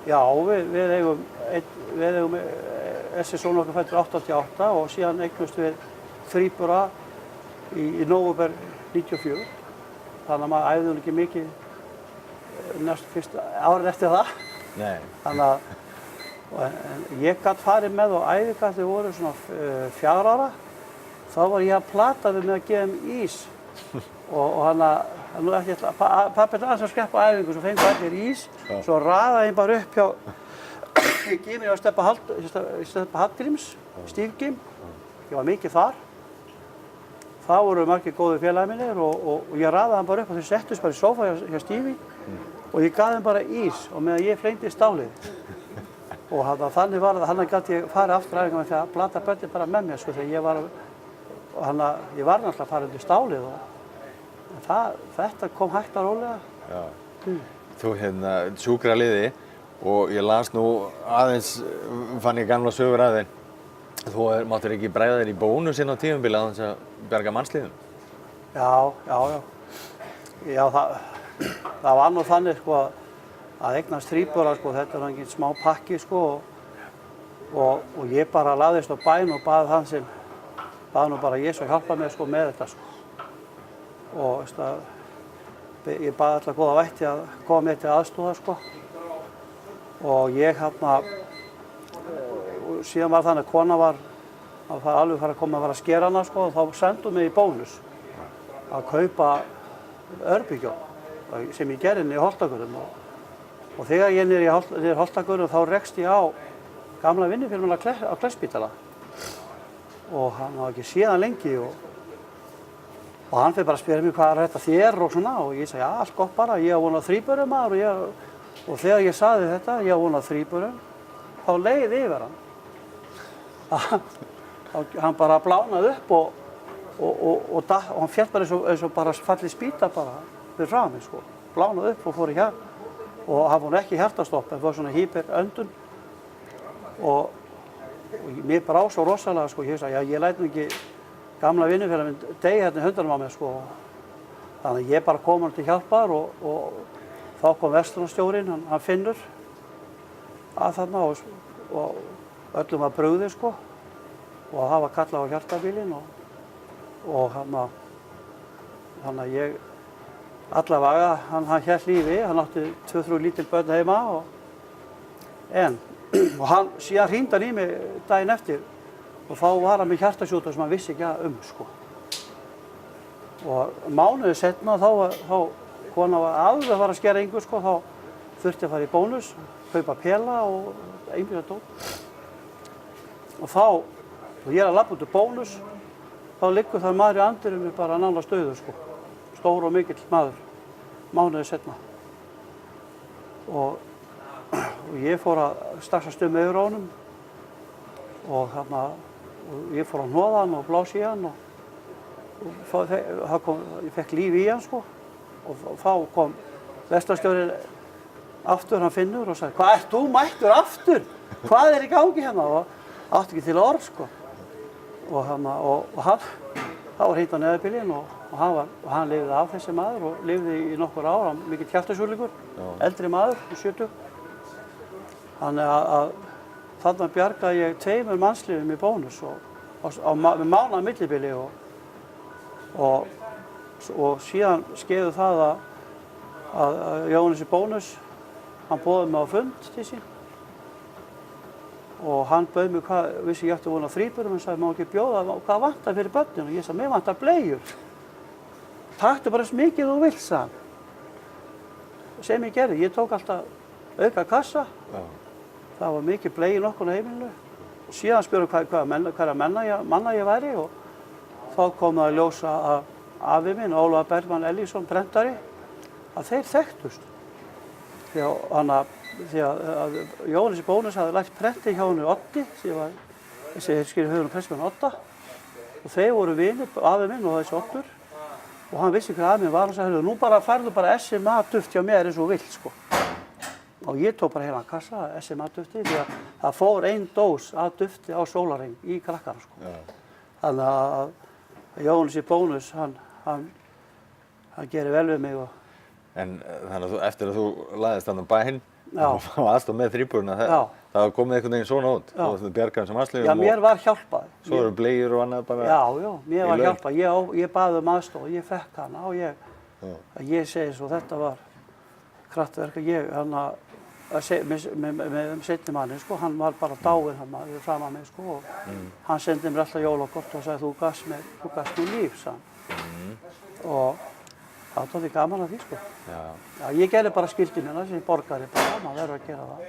Já, við eigum þessi son okkar fæddur 88 og síðan eignumst við þríbura í nóvember 94. Þannig að maður æfði hún ekki mikið næstu fyrsta árið eftir það. Nei. Þannig að ég gat farið með og æfingarnir voru svona 4 ára. Þá var ég að plata við með að gefa þeim ís. Og hann pabbi aðeins að skreppa á æfingu, svo fengu allir ís. Svo raðaði ég bara upp hjá Gímir á Stebba Hallgríms, Stífgím. Ég var mikið þar. Það voru margir góðir félagar mínir og ég raðaði hann bara upp og þau settust bara í sófa hjá Stífi og ég gaf þeim bara ís og meðan ég flengdi stálið. Og þannig var það, hann gæti ég farið aftur æfingar með því að blata börnin bara með mér, sko, þegar ég var náttúrulega að fara undir stálið og þetta kom hægt og rólega. Já. Þú sjúkraliði og ég las nú aðeins, fann ég gamla sögur að þeim. Þú máttir ekki bregða þér í bónus inn á tímabili að þess að bjarga mannslífum? Já. Já, það var nú þannig, sko, að eignast þríbura, sko, þetta er engin smá pakki, sko, og ég bara lagðist á bæn og bað nú bara Jesú hjálpa mér, sko, með þetta, sko. Og ég bað alla góða vætti að koma mér til aðstoðar, sko. Og ég síðan var þannig að kona var alveg að koma að skera hana, sko, og þá sendu mig í bónus að kaupa örbyggjón sem ég gerði niður í Holtagurum. Og þegar ég niður í Holtagurum þá rekst ég á gamla vinnufélaga minn á Kleppsspítala. Og hann var ekki séð hann lengi og hann fyrir bara að spyrja mig hvað þetta þér og svona og ég sagði, já, allt gott bara, ég á von á þríburum maður og þegar ég sagði þetta, ég á von á þríburum, þá leið yfir hann. Hann bara blánaði upp og hann féll bara eins og bara fallið spýta bara við frami, sko. Blánaði upp og fór í og hann fór ekki hjartastopp, en fór svona hyperöndun og mér brá svo rosalega, sko. Ég sagði, já, ég læt nú ekki gamla vinnufélaga minn deyja hérna í höndunum á mér, sko. Þannig að ég bara kom hann til hjálpar og þá kom verslunarstjórinn, hann Finnur að þarna og öllum var brugðið, sko. Og það var kallað á hjartabílinn og þannig að ég allavega, hann hélt lífi, hann átti 2-3 lítil börn heima og hann síðan hringdi hann í mig daginn eftir og þá var hann með hjartasjúkdóm sem hann vissi ekki sko. Og mánuði seinna þá kona var alveg að fara að skera engu, sko, þá þurfti að fara í bónus, kaupa pela og einbjörn dót. Og ég er að labba út úr bónus, þá liggur það maður í anddyrinu bara nánast dauður, sko. Stór og mikill maður, mánuði seinna. Og ég fór strax að stumma yfir á honum og ég fór að hnoða hann og blása í hann og ég fekk líf í hann, sko. Og þá kom verslunarstjórinn aftur, hann Finnur, og sagði, hvað ert þú mættur aftur? Hvað er í gangi hérna? Og átti ekki til orð, sko. Og hann var hringt á neðarbílinn og hann lifði af þessi maður og lifði í nokkur ár, hann mikill hjartasjúklingur, eldri maður, 70. Þannig að þarna bjargaði ég 2 mannslífum í bónus með mánaðar millibili og síðan skeiði það að Jóhannes í bónus, hann boðaði mig á fund til sín og hann bauð mig vissi ég ætti von á þríburum, hann sagði, má ekki bjóða, hvað vantar fyrir börnin? Og ég sagði, mér vantar bleiur. Taktu bara eins mikið þú vilt, sagði hann. Sem ég gerði, ég tók alltaf auka kassa. Það var mikið blei í nokkurnu heimilinu. Og síðan spurði hverja manna ég væri og þá kom það að ljósa að afi minn, Ólafur Bergmann Ellísson, prentari, að þeir þekktust. Því að Jóhannes í bónus hafði lagt prenti hjá henni Oddi, þessi höfðun prestmann Odda, og þeir voru vinir, afi minn og þessi Oddur, og hann vissi hver afi minn var og sagði, nú færðu bara SMA-duft hjá mér eins og vilt, sko. Og ég tók bara heilan kassa SMA-dufti því að það fór 1 dós af dufti á sólarhring í krakkana, sko. Þannig að Jóhannes í bónus, hann gerir vel við mig. En þannig að eftir að þú lagðist þarna á bæinn, Já. Það var aðstoð með þrýburna. Já. Það var komið einhvern veginn svona út. Já. Þú bjargaði sem aðslegum. Já, mér var hjálpað. Svo eru bleiur og annað bara. Já, mér var laug. hjálpað. Ég baði um aðstoð og ég fekk hana og ég segi svo, þetta var kraftverk. Með seinni manni, sko, hann var bara dáinn hann fram að mig, sko, og hann sendi mér alltaf jólakort og sagði, þú gafst mér líf, sagði hann. Og það var gaman að því, sko. Já. Já, ég gerði bara skyldu mína sem borgari bara, maður verður að gera það.